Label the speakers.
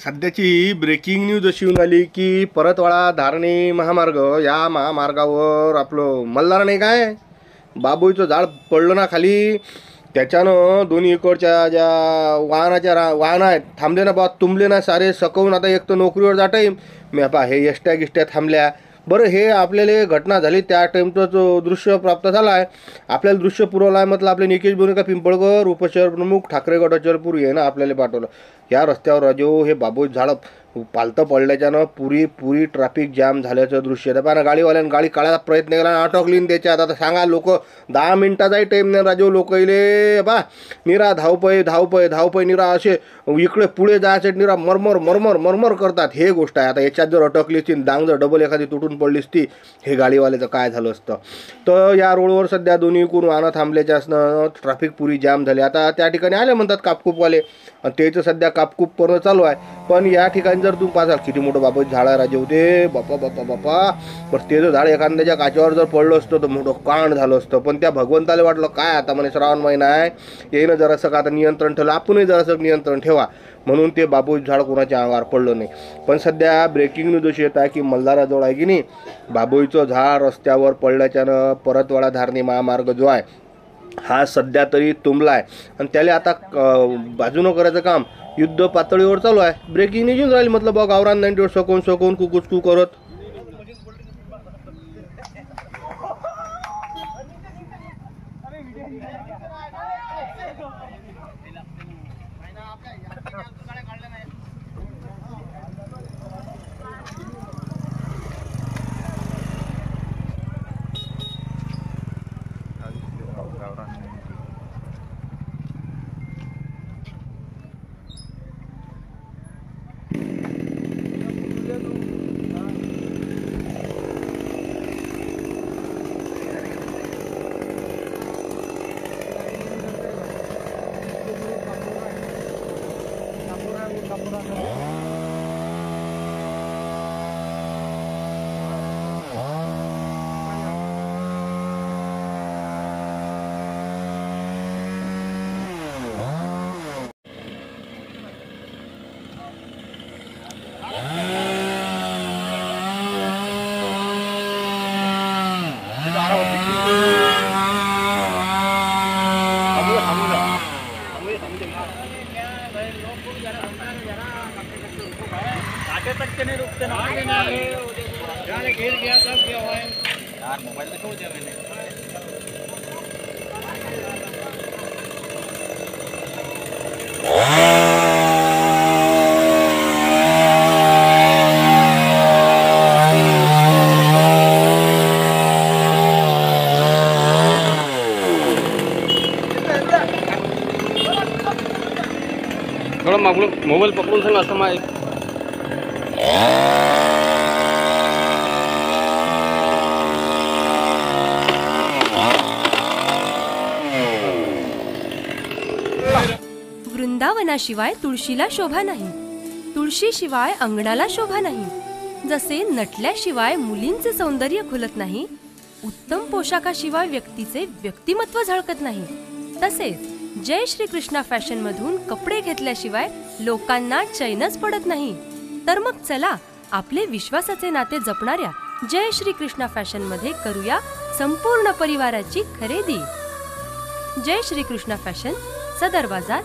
Speaker 1: सध्याची breaking news अशी येऊन आली की परतवाडा धारणी महामार्ग या महामार्गावर आपलं मल्हार नाही काय बाबूचं झाड पडलं ना खाली. त्याच्यानं दोन्ही इकडच्या ज्या वाहन आहेत थांबले ना बा, तुंबले ना सारे सकवून. आता एक तर नोकरीवर जाता मी पा हे एसट्या गिष्ट्या थांबल्या. बरं, हे आपल्याला घटना झाली त्या टाईमचं दृश्य प्राप्त झालं आहे. आपल्याला दृश्य पुरवलं आहे म्हटलं आपले निकेश बोनिका पिंपळकर उपशहर प्रमुख ठाकरे गटाचे पुरी आहे ना आपल्याला पाठवलं. या रस्त्यावर राजो हे बाबू झाड पालतं पडल्याच्यानं पुरी ट्रॅफिक जॅम झाल्याचं दृश्य आहे. पण गाडीवाल्यानं गाडी काढायचा प्रयत्न केला, अटकली त्याच्यात. आता सांगा, लोक 10 मिनिटाचाही टाईम नाही राजो. लोक इले बा निरा धावपय निरा असे इकडे पुढे जायचं निरा मरमर करतात. हे गोष्ट आहे. आता याच्यात जर अटकली असती, डांग जर डबल एखादी तुटून पडली असती, हे गाडीवाल्याचं काय झालं असतं. तर या रोडवर सध्या दोन्ही कोण वाहनं थांबल्याच्या असणं ट्रॅफिक पुरी जॅम झाली. आता त्या ठिकाणी आले म्हणतात कापकूपवाले, त्याचं सध्या कापकूप करणं चालू आहे. पण या ठिकाणी जर तुम्ही पाहाल किती मोठं बाबा झाड आहे राजे होते बापा. पण ते जर झाड एखाद्याच्या काचेवर जर पडलं असतं तर मोठं कांड झालं असतं. पण त्या भगवंताला वाटलं काय आता म्हणे श्रावण महिना आहे, येईनं जरासं का आता नियंत्रण ठेवलं, आपणही जरासं नियंत्रण ठेवा, म्हणून ते बाबू झाड कोणाच्या अंगावर पडलं नाही. पण सध्या ब्रेकिंग न्यूज अशी येत आहे की मल्हाराजवळ आहे की नाही बाबूचं झाड रस्त्यावर पडल्याच्यानं परतवाडा धारणी महामार्ग जो आहे हा सध्या तरी तुंबला आहे. आणि त्याला आता बाजूनं करायचं काम युद्ध पातळीवर चालू आहे. ब्रेकिंग न्यूज राहील मतलब बघ गावरान 90 सकून कुकुचकू करत.
Speaker 2: तक के नहीं रुकते ना यार, घेर गया तब क्या हुआ है यार, मोबाइल तो छोड़ दिया मैंने। थोड़ा मोबाइल पकडून सांग असं मा
Speaker 3: वृंदावनाशिवाय तुळशीला शोभा नाही, तुळशीशिवाय अंगणाला शोभा नाही. जसे नटल्याशिवाय मुलींचे सौंदर्य खुलत नाही, उत्तम पोशाखाशिवाय व्यक्तीचे व्यक्तिमत्व झळकत नाही, तसेच जय श्री कृष्णा फॅशन मधून कपडे घेतल्याशिवाय लोकांना चैनच पडत नाही. तर मग चला आपले विश्वासाचे नाते जपणाऱ्या जय श्री कृष्णा फॅशन मध्ये करूया संपूर्ण परिवाराची खरेदी. जय श्री कृष्णा फॅशन, सदर बाजार,